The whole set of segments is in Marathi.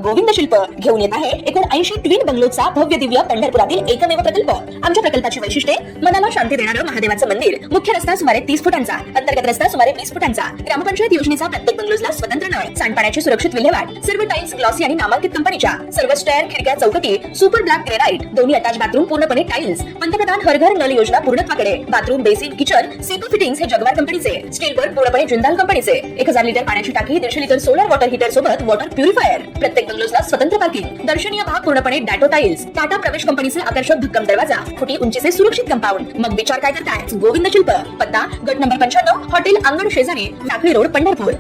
गोविंद शिल्प घेऊन येत आहे एकूण 80 ट्विन बंगलोचा भव्य दिव्य पंढरपुरातील एकमेव प्रकल्प। आमच्या प्रकल्पाची वैशिष्ट्ये मनाला शांती देणारं महादेवाचं मंदिर, मुख्य रस्ता सुमारे 30 फुटांचा, अंतर्गत रस्ता सुमारे 20 फुटांचा, ग्रामपंचायत योजनेचा प्रत्येक बंगलोजला स्वतंत्र नळ, सांडपाण्याची सुरक्षित विल्हेवाट, सर्व टाइल्स ग्लॉसी आणि नामांकित कंपनीच्या, सर्व स्टेअर, खिडक्या, चौकटी सुपर ब्लॅक ग्रेनाइट, दोन्ही अटॅच बाथरूम पूर्णपणे टाइल्स, पंतप्रधान हर घर नल योजना पूर्णत्वाकडे, bathroom, basin, kitchen, CP fittings हे जगवार कंपनीचे, स्टील वर्क पूर्णपणे जिंदाल कंपनीचे, 1000 लिटर पाण्याची टाकी, 150 लिटर सोलर वॉटर हीटर सोबत वॉटर प्युरिफायर, प्रत्येक बंगलोजला स्वतंत्र पार्किंग, दर्शनीय भाग पूर्णपणे डॅटो टाइल्स, टाटा प्रवेश कंपनीचे आकर्षक भक्कम दरवाजा, फुटी उंचीचे सुरक्षित कंपाऊंड। मग विचार काय करताय? गोविंद शिल्प, पत्ता गट नंबर 95, हॉटेल अंगण शेजारी, टाकळी रोड, पंढरपूर।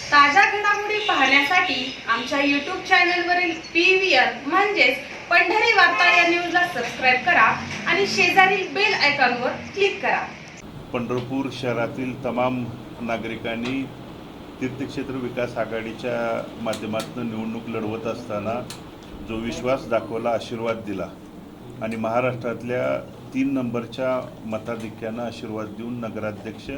ताज्या घडामोडी पाहण्यासाठी आमच्या YouTube चॅनलवरील PVR म्हणजेच पंढरी वार्ता या न्यूजला सबस्क्राइब करा आणि शेजारील बेल आयकॉनवर क्लिक करा। पंढरपूर शहरातील तमाम नागरिकांनी तीर्थक्षेत्र विकास आघाडीच्या माध्यमातून निवडणूक लढवत असताना जो विश्वास दाखवला, आशीर्वाद दिला आणि महाराष्ट्रातल्या 3 नंबरच्या मताधिक्यानं आशीर्वाद देऊन नगराध्यक्ष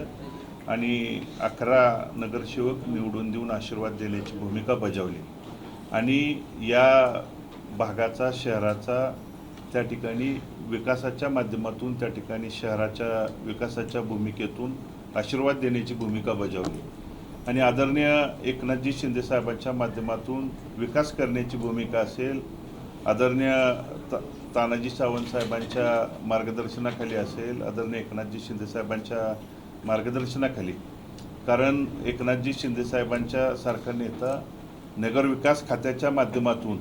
आणि 11 नगरसेवक निवडून देऊन आशीर्वाद देण्याची भूमिका बजावली आणि या भागाचा, शहराचा त्या ठिकाणी विकासाच्या माध्यमातून, त्या ठिकाणी शहराच्या विकासाच्या भूमिकेतून आशीर्वाद देण्याची भूमिका बजावली आणि आदरणीय एकनाथजी शिंदे साहेबांच्या माध्यमातून विकास करण्याची भूमिका असेल, आदरणीय तानाजी सावंत साहेबांच्या मार्गदर्शनाखाली असेल, आदरणीय एकनाथजी शिंदे साहेबांच्या मार्गदर्शनाखाली, कारण एकनाथजी शिंदे साहेबांच्या सारखा नेता नगरविकास खात्याच्या माध्यमातून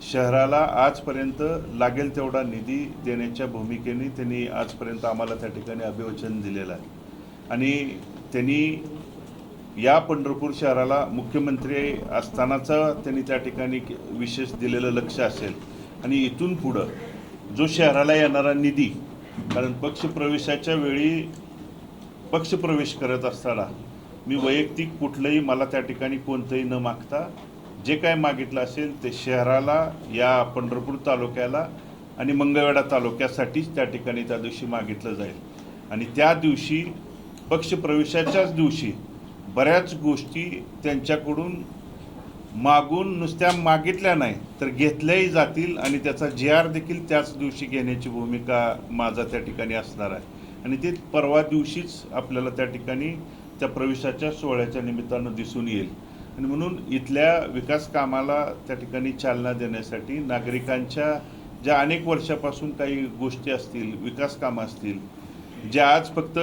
शहराला आजपर्यंत लागेल तेवढा निधी देण्याच्या भूमिकेने त्यांनी आजपर्यंत आम्हाला त्या ठिकाणी अभिवचन दिलेलं आहे आणि त्यांनी या पंढरपूर शहराला मुख्यमंत्री असतानाचा त्यांनी त्या ठिकाणी विशेष दिलेलं लक्ष असेल आणि इथून पुढं जो शहराला येणारा निधी, कारण पक्षप्रवेशाच्या वेळी पक्षप्रवेश करत असताना मी वैयक्तिक कुठलंही, मला त्या ठिकाणी कोणतंही न मागता जे काय मागितलं असेल ते शहराला, या पंढरपूर तालुक्याला आणि मंगळवेढा तालुक्यासाठीच त्या ठिकाणी त्या दिवशी मागितलं जाईल आणि त्या दिवशी पक्षप्रवेशाच्याच दिवशी बऱ्याच गोष्टी त्यांच्याकडून मागून नुसत्या मागितल्या नाही तर घेतल्याही जातील आणि त्याचा JR देखील त्याच दिवशी घेण्याची भूमिका माझा त्या ठिकाणी असणार आहे आणि ते परवा दिवशीच आपल्याला त्या ठिकाणी त्या प्रवेशाच्या सोहळ्याच्या निमित्तानं दिसून येईल आणि म्हणून इथल्या विकास कामाला त्या ठिकाणी चालना देण्यासाठी नागरिकांच्या ज्या अनेक वर्षापासून काही गोष्टी असतील, विकास कामं असतील, ज्या आज फक्त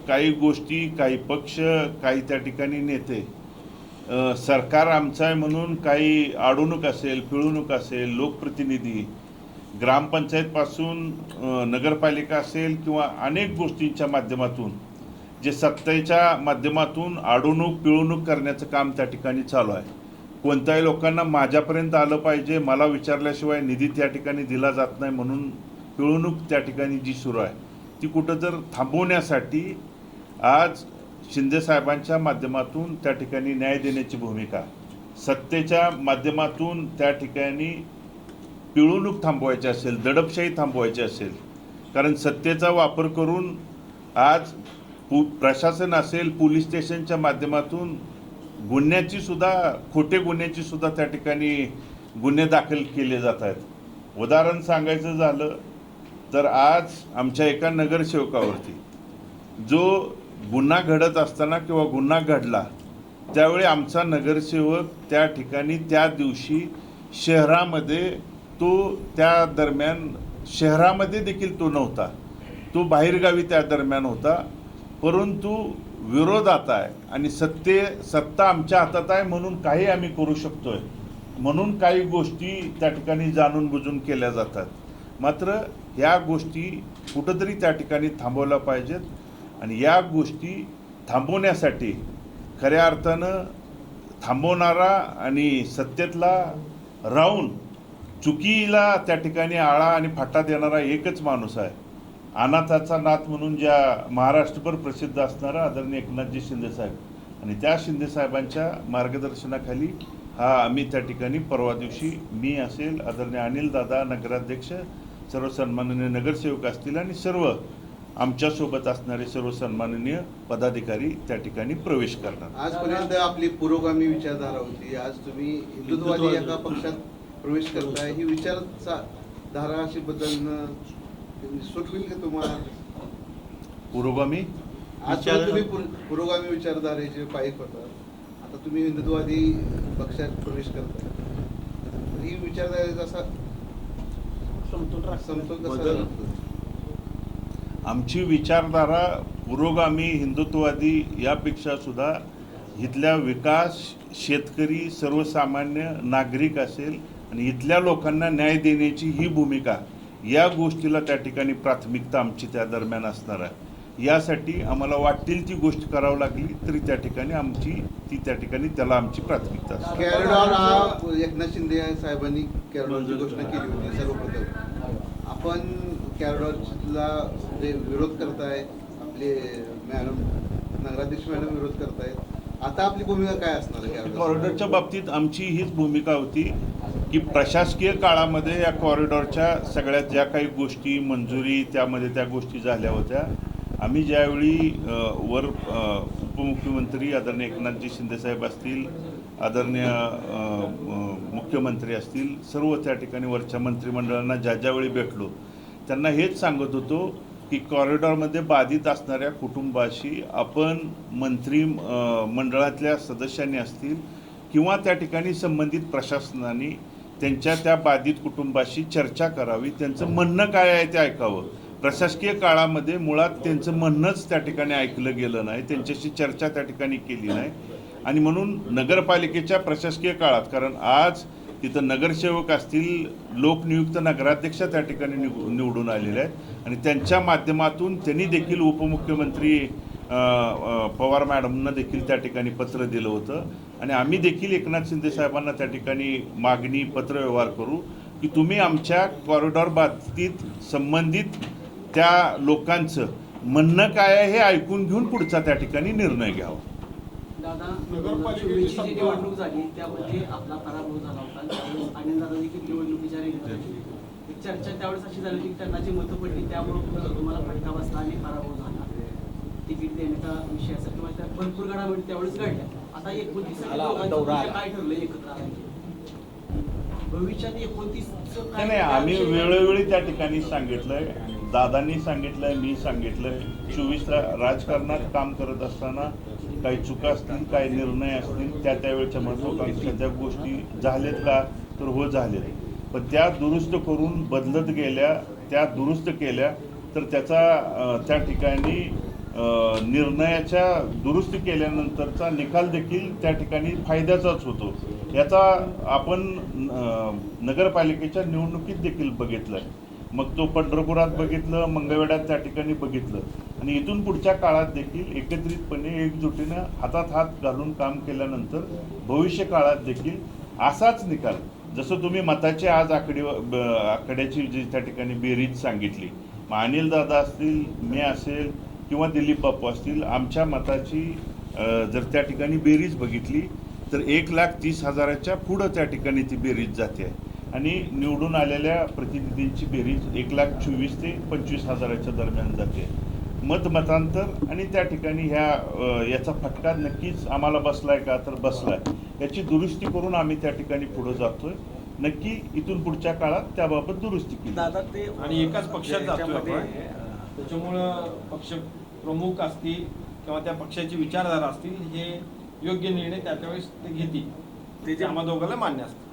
काही गोष्टी, काही पक्ष, काही त्या ठिकाणी नेते सरकार आमचं आहे म्हणून काही अडवणूक असेल, पिळवणूक असेल, लोकप्रतिनिधी, ग्रामपंचायतपासून नगरपालिका असेल किंवा अनेक गोष्टींच्या माध्यमातून जे सत्तेच्या माध्यमातून अडवणूक, पिळवणूक करण्याचं काम त्या ठिकाणी चालू आहे। कोणत्याही लोकांना माझ्यापर्यंत आलं पाहिजे, मला विचारल्याशिवाय निधी त्या ठिकाणी दिला जात नाही म्हणून पिळवणूक त्या ठिकाणी जी सुरू आहे ती कुठं जर थांबवण्यासाठी आज शिंदे साहेबांच्या माध्यमातून त्या ठिकाणी न्याय देण्याची भूमिका, सत्तेच्या माध्यमातून त्या ठिकाणी पिळवणूक थांबवायची असेल, दडपशाही थांबवायची असेल, कारण सत्तेचा वापर करून आज प्रशासन असेल, पोलीस स्टेशनच्या माध्यमातून गुन्ह्याची सुद्धा, खोटे गुन्ह्याची सुद्धा त्या ठिकाणी गुन्हे दाखल केले जात आहेत। उदाहरण सांगायचं झालं तर आज आमच्या एका नगरसेवकावरती जो गुन्हा घडत असताना किंवा गुन्हा घडला त्यावेळी आमचा नगरसेवक त्या ठिकाणी त्या दिवशी शहरामध्ये, तो त्या दरम्यान शहरामध्ये देखील तो नव्हता, तो बाहेरगावी त्या दरम्यान होता, परंतु विरोधात आहे आणि सत्ता आमच्या हातात आहे म्हणून काही आम्ही करू शकतोय म्हणून काही गोष्टी त्या ठिकाणी जाणून बुजून केल्या जातात। मात्र या गोष्टी कुठंतरी त्या ठिकाणी थांबवल्या पाहिजेत आणि या गोष्टी थांबवण्यासाठी खऱ्या अर्थानं थांबवणारा आणि सत्तेतला राहून चुकीला त्या ठिकाणी आळा आणि फाटा देणारा एकच माणूस आहे, अनाथाचा नाथ म्हणून ज्या महाराष्ट्रभर प्रसिद्ध असणारा आदरणीय एकनाथजी शिंदे साहेब आणि त्या शिंदे साहेबांच्या मार्गदर्शनाखाली आम्ही त्या ठिकाणी परवा दिवशी, मी असेल, आदरणीय अनिल दादा नगराध्यक्ष, सर्व सन्माननीय नगरसेवक असतील आणि सर्व आमच्यासोबत असणारे सर्व सन्माननीय पदाधिकारी त्या ठिकाणी प्रवेश करणार. आजपर्यंत आपली पुरोगामी विचारधारा होती, आज तुम्ही हिंदुत्ववादी एका पक्षात प्रवेश करताय, ही विचारधारा अशी बदलणं सूट होईल का तुम्हाला? पुरोगामी आजपर्यंत तुम्ही पुरोगामी विचारधारेचे पायक होता, आता तुम्ही हिंदुत्ववादी पक्षात प्रवेश करताय, ही विचारधारेचा असा समतोल कसा राखतो? आमची विचारधारा पुरोगामी हिंदुत्ववादी यापेक्षा सुद्धा इथल्या विकास, शेतकरी, सर्वसामान्य नागरिक असेल आणि इथल्या लोकांना न्याय देण्याची ही भूमिका, या गोष्टीला त्या ठिकाणी प्राथमिकता आमची त्या दरम्यान असणार आहे. यासाठी आम्हाला वाटेल ती गोष्ट करावी लागली तरी त्या ठिकाणी त्याला आमची प्राथमिकता असते. कॅरिडॉर हा एकनाथ शिंदे साहेबांनी कॅरिडॉरची घोषणा केली होती सर्वप्रथम. आपण कॅरिडॉरला जे विरोध करताय, आपले मॅडम नगराध्यक्ष मॅडम विरोध करतायत, आता आपली भूमिका काय असणार आहे? कॉरिडॉरच्या बाबतीत आमची हीच भूमिका होती की प्रशासकीय काळामध्ये या कॉरिडॉरच्या सगळ्यात ज्या काही गोष्टी मंजुरी त्यामध्ये त्या गोष्टी झाल्या होत्या. आम्ही ज्यावेळी उपमुख्यमंत्री आदरणीय एकनाथजी शिंदेसाहेब असतील, आदरणीय मुख्यमंत्री असतील, सर्व त्या ठिकाणी वरच्या मंत्रिमंडळांना ज्यावेळी भेटलो त्यांना हेच सांगत होतो की कॉरिडॉरमध्ये बाधित असणाऱ्या कुटुंबाशी आपण मंत्रिमंडळातल्या सदस्यांनी असतील किंवा त्या ठिकाणी संबंधित प्रशासनाने त्यांच्या त्या बाधित कुटुंबाशी चर्चा करावी, त्यांचं म्हणणं काय आहे ते ऐकावं. प्रशासकीय काळामध्ये मुळात त्यांचं म्हणणंच त्या ठिकाणी ऐकलं गेलं नाही, त्यांच्याशी चर्चा त्या ठिकाणी केली नाही. आणि म्हणून नगरपालिकेच्या प्रशासकीय काळात, कारण आज तिथं नगरसेवक असतील, लोकनियुक्त नगराध्यक्ष त्या ठिकाणी निवडून आलेले आहेत आणि त्यांच्या माध्यमातून त्यांनी देखील उपमुख्यमंत्री पवार मॅडमना देखील त्या ठिकाणी पत्र दिलं होतं आणि आम्ही देखील एकनाथ शिंदे साहेबांना त्या ठिकाणी मागणी पत्रव्यवहार करू की तुम्ही आमच्या कॉरिडॉर बाबतीत संबंधित त्या लोकांचं म्हणणं काय आहे हे ऐकून घेऊन पुढचा त्या ठिकाणी निर्णय घ्यावा. दादा, नगरपालिकेची जी निवडणूक झाली त्यामध्ये आपला पराभव झाला होता. आणि दादा देखील निवडणुकीच्या एक चर्चा त्यावेळेस अशी झाली की त्यांना जी मतं पडली त्यामुळे तुम्हाला फटका बसला आणि पराभव झाला. तिकीट देण्याचा विषय असेल किंवा त्या भरपूर घडामोडी त्यावेळेस घडल्या. आता 29 काय ठरलं एकत्र आणायचं भविष्यात 29 नाही, आम्ही वेळोवेळी त्या ठिकाणी सांगितलंय, दादांनी सांगितलंय, मी सांगितलंय. 24ला राजकारणात काम करत असताना काही चुका असतील, काही निर्णय असतील, त्यावेळेच्या महत्वाकांक्षाच्या गोष्टी झालेत का तर हो झालेत, पण त्या दुरुस्त करून बदलत गेल्या, त्या दुरुस्त केल्या तर त्याचा त्या ठिकाणी निर्णयाच्या दुरुस्ती केल्यानंतरचा निकाल देखील त्या ठिकाणी फायद्याचाच होतो. याचा आपण नगरपालिकेच्या निवडणुकीत देखील बघितलं आहे. मग तो पंढरपुरात बघितलं, मंगळवेढ्यात त्या ठिकाणी बघितलं आणि इथून पुढच्या काळात देखील एकत्रितपणे एकजुटीनं हातात हात घालून काम केल्यानंतर भविष्य काळात देखील असाच निकाल, जसं तुम्ही मताचे आज आकड्याची जी त्या ठिकाणी बेरीज सांगितली, मग अनिल दादा असतील, मी असेल किंवा दिलीप बापू असतील, आमच्या मताची जर त्या ठिकाणी बेरीज बघितली तर 1,30,000च्या पुढं त्या ठिकाणी ती बेरीज जाते आणि निवडून आलेल्या प्रतिनिधींची बेरीज 1,24,000 ते 25,000च्या दरम्यान जाते. मतांतर आणि त्या ठिकाणी याचा फटका नक्कीच आम्हाला बसलाय का तर बसलाय, याची दुरुस्ती करून आम्ही त्या ठिकाणी पुढे जातोय. नक्की इथून पुढच्या काळात त्याबाबत दुरुस्ती केली. दादा ते आणि एकाच पक्षात जातोय आपण, त्याच्यामुळं पक्ष प्रमुख असतील किंवा त्या पक्षाची विचारधारा असतील, हे योग्य निर्णय त्यावेळेस ते घेतील, ते जे आम्हा दोघांना मान्य असतं.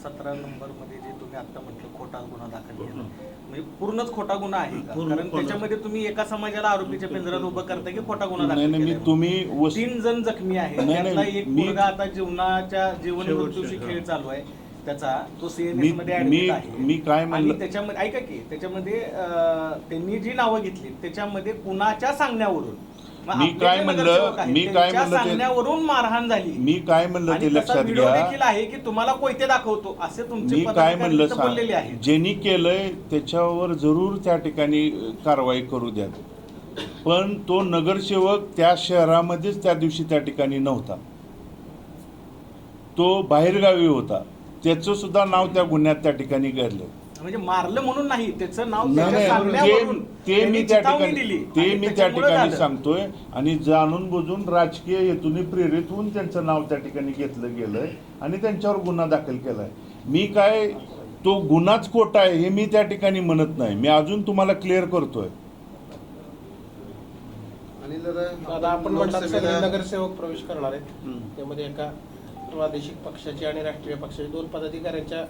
17 नंबरमध्ये जे तुम्ही आता म्हटलं खोटा गुन्हा दाखल केला, म्हणजे पूर्णच खोटा गुन्हा आहे का? कारण त्याच्यामध्ये तुम्ही एका समाजाला आरोपीच्या पिंजऱ्यात उभं करता की खोटा गुन्हा दाखल केला? तुम्ही 3 जण जखमी आहेत, त्यातला एक मुलगा आता जीवन मृत्यूशी खेळ चालू आहे त्याचा, तो सीएनएस मध्ये ऍडमिट आहे. मी काय म्हणलं, आणि त्याच्यामध्ये ऐका की त्याच्यामध्ये त्यांनी जी नावं घेतली त्याच्यामध्ये कुणाच्या सांगण्यावरून सांगण्यावरून मारहाण झाली. मी काय म्हणलं ते लक्षात घ्या. देखील आहे की तुम्हाला कोयते दाखवतो असे तुमचे मी काय म्हणलं बोललेले आहे. ज्यांनी केलंय त्याच्यावर जरूर त्या ठिकाणी कारवाई करू द्या, पण तो नगरसेवक त्या शहरामध्येच त्या दिवशी त्या ठिकाणी नव्हता, तो बाहेरगावी होता, त्याचं सुद्धा नाव त्या गुन्ह्यात त्या ठिकाणी घडलं. म्हणजे मारलं म्हणून नाही, त्याचं नाव नाही, त्याच्या नाही, सांगण्यावरून ते त्यांनी मी त्या चिथावणी ठिकाणी दिली. ते आणि मी त्या त्याच्यामुळं ठिकाणी झालं. सांगतोय आणि जाणून बुजून राजकीय हेतूने प्रेरित होऊन त्यांचं नाव त्या ठिकाणी घेतलं गेलंय आणि त्यांच्यावर गुन्हा दाखल केलाय. मी काय तो गुन्हाच खोटा आहे हे मी त्या ठिकाणी म्हणत नाही, मी अजून तुम्हाला क्लिअर करतोय. आणि दादा आपण म्हटलं सगळे लोकसभेला नगरसेवक प्रवेश करणार आहेत, त्यामध्ये एका प्रादेशिक पक्षाचे आणि राष्ट्रीय पक्षाचे 2 पदाधिकाऱ्यांच्या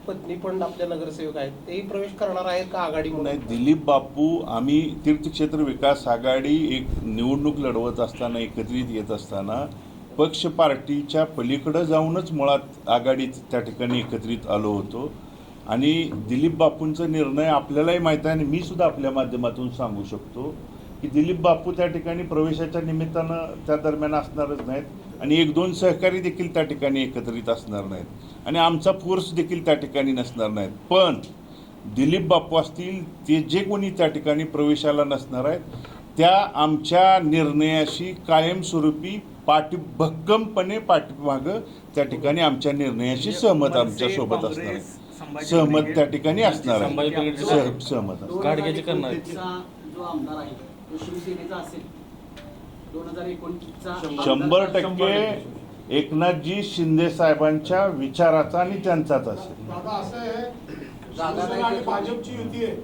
पत्नी पण आपल्या नगरसेवक आहेत, तेही प्रवेश करणार आहेत का आघाडी नाही, म्हणून? दिलीप बापू आम्ही तीर्थक्षेत्र विकास आघाडी एक निवडणूक लढवत असताना एकत्रित येत असताना पक्ष पार्टीच्या पलीकडं जाऊनच मुळात आघाडीत त्या ठिकाणी एकत्रित आलो होतो आणि दिलीप बापूंचा निर्णय आपल्यालाही माहीत आहे आणि मी सुद्धा आपल्या माध्यमातून सांगू शकतो की दिलीप बापू त्या ठिकाणी प्रवेशाच्या निमित्तानं त्या दरम्यान असणारच नाहीत आणि 1-2 सहकारी देखील त्या ठिकाणी एकत्रित असणार नाहीत आणि आमचा फोर्स देखील त्या ठिकाणी नसणार नाहीत. पण दिलीप बापू असतील ते जे कोणी त्या ठिकाणी प्रवेशाला नसणार आहेत त्या आमच्या निर्णयाशी कायमस्वरूपी भक्कमपणे पाठीमागं त्या ठिकाणी आमच्या निर्णयाशी सहमत आमच्यासोबत असणार आहेत, सहमत त्या ठिकाणी असणार आहे, सहमत असणार. गाडगेचे करणार जो आमदार आहे तो शिवसेनेचा असेल 2029चा 100% एकनाथजी शिंदे साहेबांच्या विचाराचा आणि त्यांचाच असेल. दादा असं आहे, शिवसेना आणि भाजपची युती आहे.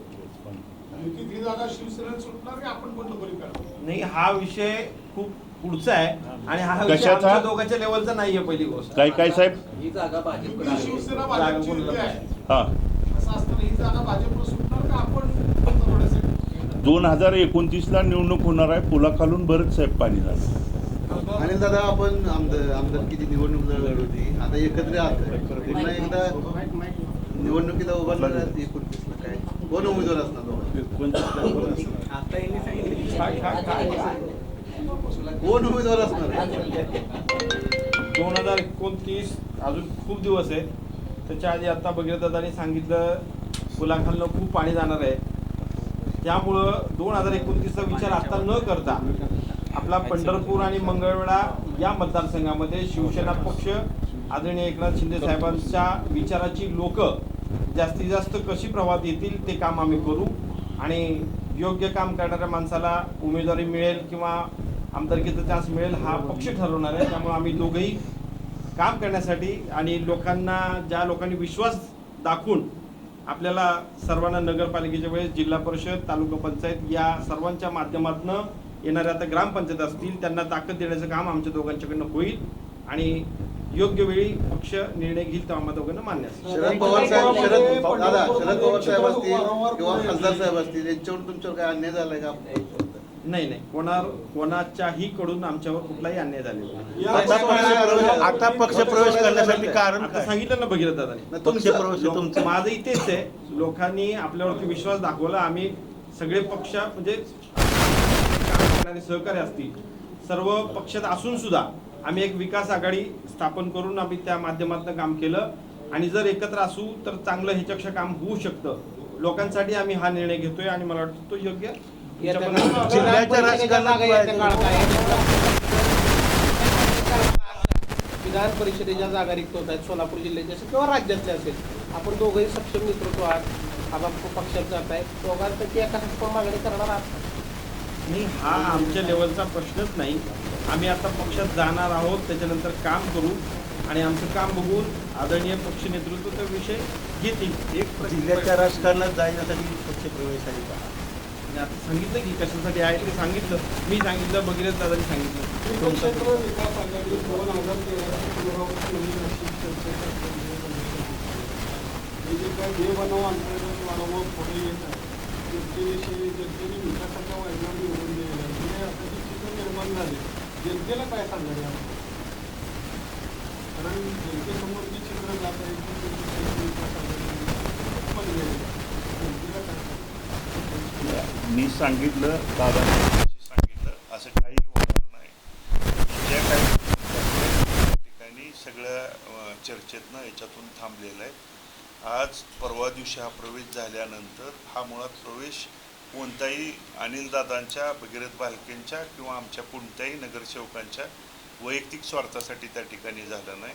युतीतली जागा शिवसेनेला सुटणार की आपण बंडखोरी करणार? नाही, हा विषय खूप पुढचा आहे आणि हा विषय कशाचा? आमच्या दोघांच्या लेवलचा नाहीये. पहिली गोष्ट काय साहेब? ही जागा भाजपकडे युती आहे. शिवसेना भाजपची युती आहे. हां, असं असताना ही जागा भाजपला सुटणार का आपण बंडखोरीसाठी? 2029ला निवडणूक होणार आहे, पुलाखालून बरंच साहेब पाणी झालं. आणि दादा आपण आमदारकीची निवडणूक लढवली, आता एकत्र आहात, पुन्हा एकदा निवडणुकीला उभारणार आहात 29ला काय कोण उमेदवार असणार दोघांपैकी? आता यांनी सांगितलं कोण उमेदवार असणार आहे? 2029 अजून खूप दिवस आहे. त्याच्या आधी आता भगीरथदादांनी सांगितलं पुलाखालनं खूप पाणी जाणार आहे. त्यामुळं 2029चा विचार आता न करता आपला पंढरपूर आणि मंगळवेढा या मतदारसंघामध्ये शिवसेना पक्ष आदरणीय एकनाथ शिंदे साहेबांच्या विचाराची लोक जास्तीत जास्त कशी प्रभावात येतील ते काम आम्ही करू आणि योग्य काम करणाऱ्या माणसाला उमेदवारी मिळेल किंवा आमदारकीचा चान्स मिळेल हा पक्ष ठरवणार आहे. त्यामुळे आम्ही दोघंही काम करण्यासाठी आणि ज्या लोकांनी विश्वास दाखवून आपल्याला सर्वांना नगरपालिकेच्या वेळेस जिल्हा परिषद तालुका पंचायत या सर्वांच्या माध्यमातून येणाऱ्या आता ग्रामपंचायत असतील त्यांना ताकद देण्याचं काम आमच्या दोघांच्याकडनं होईल आणि योग्य वेळी पक्ष निर्णय घेईल तेव्हा आम्हा दोघांना मान्य असेल. शरद पवार साहेब शरद पवार साहेब असतील किंवा खासदार साहेब असतील यांच्यावर तुमच्यावर काय अन्याय झालाय का? नाही, कोणाच्याही कडून आमच्यावर कुठलाही अन्याय झालेला नाही. आता पक्ष प्रवेश करण्यासाठी कारण आता सांगितलं ना भगीरथ दादांनी, पक्ष प्रवेश तुमचं माझंही तेच आहे. लोकांनी आपल्यावरती विश्वास दाखवला. आम्ही सगळे पक्ष म्हणजे काम करणारे सहकारी असतील सर्व पक्षात असून सुद्धा आम्ही एक विकास आघाडी स्थापन करून आम्ही त्या माध्यमातून काम केलं आणि जर एकत्र असू तर चांगलं ह्याच्यापेक्षा काम होऊ शकतं. लोकांसाठी आम्ही हा निर्णय घेतोय आणि मला वाटतं तो योग्य जिल्ह्याच्या राजकारणात विधान परिषदेच्या जागा रिक्त होत आहेत सोलापूर जिल्ह्याच्या असेल किंवा राज्यातल्या असेल, आपण दोघंही सक्षम नेतृत्व आहात, आता पक्षात जात आहे, दोघांपैकी एका पण मागणी करणार आहात? नाही, हा आमच्या लेवलचा प्रश्नच नाही. आम्ही आता पक्षात जाणार आहोत, त्याच्यानंतर काम करू आणि आमचं काम बघून आदरणीय पक्ष नेतृत्व तो विषय घेतील. जिल्ह्याच्या राजकारणात जाण्यासाठी पक्ष प्रवेश आहे का? आणि आता सांगितलं की कशासाठी आहे ते सांगितलं, मी सांगितलं, भगीरथ दादांनी सांगितलं. तीर्थक्षेत्र विकास आघाडी 2013 नवीन अशी चर्चेचा हे जे काय देव बनव अंतर्गत वारंवार पुढे येत आहे जनतेने विकासाच्या वायदा निवडून दिलेल्या आहे. आता जी चित्र निर्माण झाले जनतेला काय सांगायला कारण जनतेसमोर जी चित्र जात आहे की विकास आघाडी जनतेला काय मी सांगितलं दादांनी सांगितलं असं काही होणार नाही. ज्या काही ठिकाणी सगळ्या चर्चेतनं याच्यातून थांबलेलं आहे. आज परवा दिवशी हा प्रवेश झाल्यानंतर हा मुळात प्रवेश कोणताही अनिलदादांच्या भगीरथ भालकेंच्या किंवा आमच्या कोणत्याही नगरसेवकांच्या वैयक्तिक स्वार्थासाठी त्या ठिकाणी झाला नाही.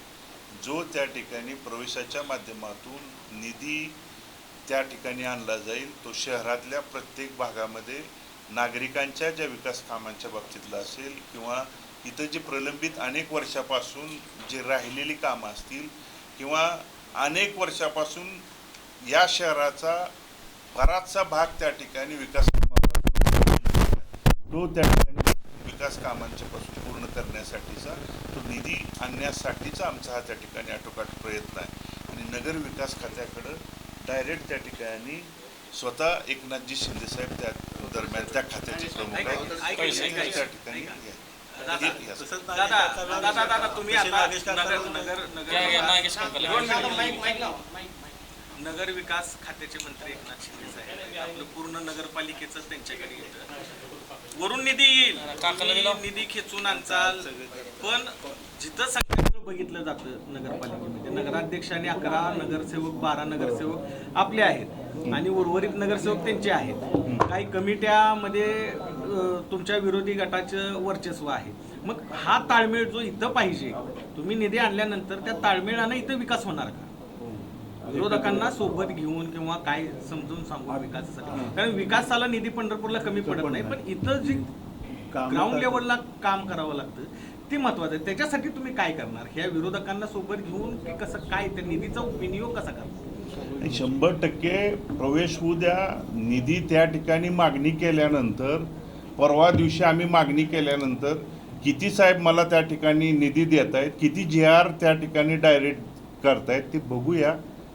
जो त्या ठिकाणी प्रवेशाच्या माध्यमातून निधी त्या ठिकाणी आणला जाईल. तो शहरातल्या प्रत्येक भागामध्ये नागरिकांच्या ज्या विकास कामांच्या बाबतीतला असेल किंवा इथं जी प्रलंबित अनेक वर्षापासून जे राहिलेली कामं असतील किंवा अनेक वर्षापासून या शहराचा बराचसा भाग त्या ठिकाणी विकास कामापासून तो त्या ठिकाणी विकास कामांच्या पासून पूर्ण करण्यासाठीचा तो निधी आणण्यासाठीचा आमचा हा त्या ठिकाणी आटोकाट प्रयत्न आहे. आणि नगर विकास खात्याकडं डायरेक्ट त्या ठिकाणी स्वतः एकनाथजी शिंदेसाहेब त्या दरम्यान त्या खात्याचे प्रमुख आहेत त्या ठिकाणी दादा तुम्ही आता नगर विकास खात्याचे मंत्री एकनाथ शिंदे साहेब, आपलं पूर्ण नगरपालिकेचं त्यांच्याकडे येतं, वरून निधी येईल, निधी खेचून आणचाल, पण जिथं संख्या बघितलं जातं नगरपालिकेमध्ये नगराध्यक्षाने 11 नगरसेवक 12 नगरसेवक आपले आहेत आणि उर्वरित नगरसेवक त्यांचे आहेत. काही कमिट्यामध्ये तुमच्या विरोधी गटाचं वर्चस्व आहे. मग हा ताळमेळ जो इथं पाहिजे, तुम्ही निधी आणल्यानंतर त्या ताळमेळानं इथं विकास होणार का? विरोधकांना सोबत घेऊन किंवा काय समजून सांगून विकासासाठी, कारण विकासाला निधी पंढरपूरला कमी पडत नाही, पण इथं जी ग्राउंड लेवलला काम करावं लागतं ते महत्वाचं आहे. त्याच्यासाठी तुम्ही काय करणार? ह्या विरोधकांना सोबत घेऊन की कसं काय त्या निधीचा विनियोग कसा करणार? 100% प्रवेश होऊ द्या. निधी त्या ठिकाणी मागणी केल्यानंतर, परवा दिवशी आम्ही मागणी केल्यानंतर किती साहेब मला त्या ठिकाणी निधी देत आहेत, किती GR त्या ठिकाणी डायरेक्ट करतायत ते बघूया.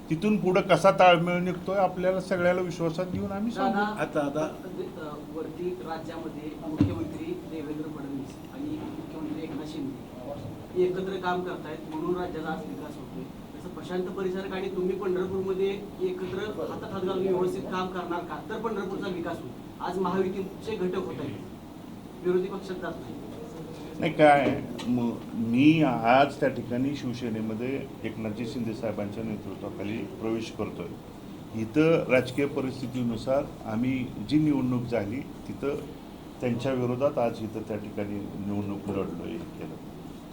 तिथून पुढे कसा ताळमेळ निघतोय आपल्याला सगळ्याला विश्वासात घेऊन आम्ही सांगू. आता वरती राज्यामध्ये मुख्यमंत्री देवेंद्र फडणवीस आणि मुख्यमंत्री एकनाथ शिंदे एकत्र काम करतायत म्हणून राज्याचा आज विकास होतोय. तसं प्रशांत परिचारक आणि तुम्ही पंढरपूरमध्ये एकत्र हातात हात घालून व्यवस्थित काम करणार का, तर पंढरपूरचा विकास होईल. आज महायुतीचे घटक होत आहेत, विरोधी पक्षात जात नाही. नाही काय मी आज त्या ठिकाणी शिवसेनेमध्ये एकनाथजी शिंदे साहेबांच्या नेतृत्वाखाली प्रवेश करतोय. इथं राजकीय परिस्थितीनुसार आम्ही जी निवडणूक झाली तिथं त्यांच्या विरोधात आज इथं त्या ठिकाणी निवडणूक लढलोय केलं.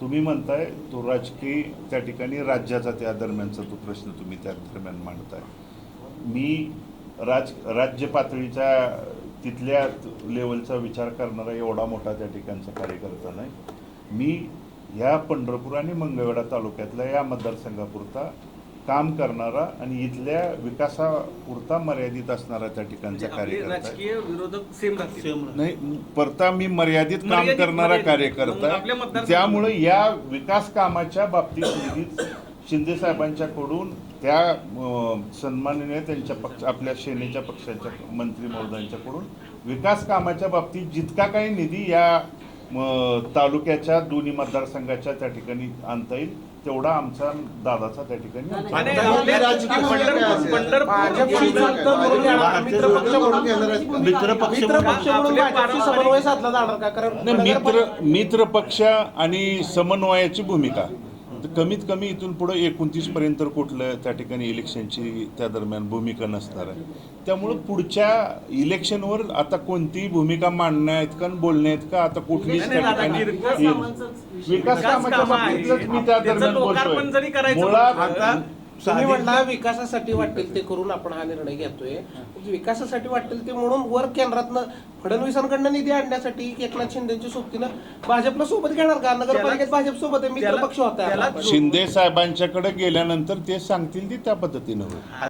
तुम्ही म्हणताय तो राजकीय त्या ठिकाणी राज्याचा त्या दरम्यानचा तो प्रश्न तुम्ही त्या दरम्यान मांडताय. मी राज्य पातळीचा तिथल्या लेवलचा विचार करणारा एवढा मोठा त्या ठिकाणचा कार्यकर्ता नाही. मी ह्या पंढरपूर आणि मंगळवेढा तालुक्यातल्या या मतदारसंघापुरता काम करणारा आणि इथल्या विकासापुरता मर्यादित असणारा त्या ठिकाणचा कार्यकर्ता. राजकीय विरोधक सेम राहतील नाही, परता मी मर्यादित काम करणारा कार्यकर्ता. त्यामुळे या विकास कामाच्या बाबतीत निधीच शिंदे साहेबांच्याकडून त्या सन्माननीय त्यांच्या पक्ष आपल्या सेनेच्या पक्षाच्या मंत्री महोदयांच्याकडून विकास कामाच्या बाबतीत जितका काही निधी या तालुक्याच्या दोन्ही मतदारसंघाच्या त्या ठिकाणी आणता येईल तेवढा आमचा दादाचा त्या ठिकाणी मित्र पक्ष आणि समन्वयाची भूमिका. कमीत कमी इथून पुढे 29 पर्यंत कुठलं त्या ठिकाणी इलेक्शनची त्या दरम्यान भूमिका नसणार आहे. त्यामुळं पुढच्या इलेक्शनवर आता कोणती भूमिका मांडण्यात का बोलण्यात का आता कुठलीच त्या ठिकाणी विकास कामाच्या बाबतीतच मी त्या दरम्यान बोलतोय. मुळात तुम्ही म्हणला विकासासाठी वाटेल ते करून आपण हा निर्णय घेतोय. विकासासाठी वाटेल ते म्हणून वर केंद्रातनं फडणवीसांकडनं निधी आणण्यासाठी एकनाथ शिंदेच्या सोबतीनं भाजपला सोबत घेणार का? नगरपालिकेत भाजप सोबत आहे, मित्र पक्ष होता. शिंदे साहेबांच्याकडे गेल्यानंतर ते सांगतील ती त्या पद्धतीनं होईल.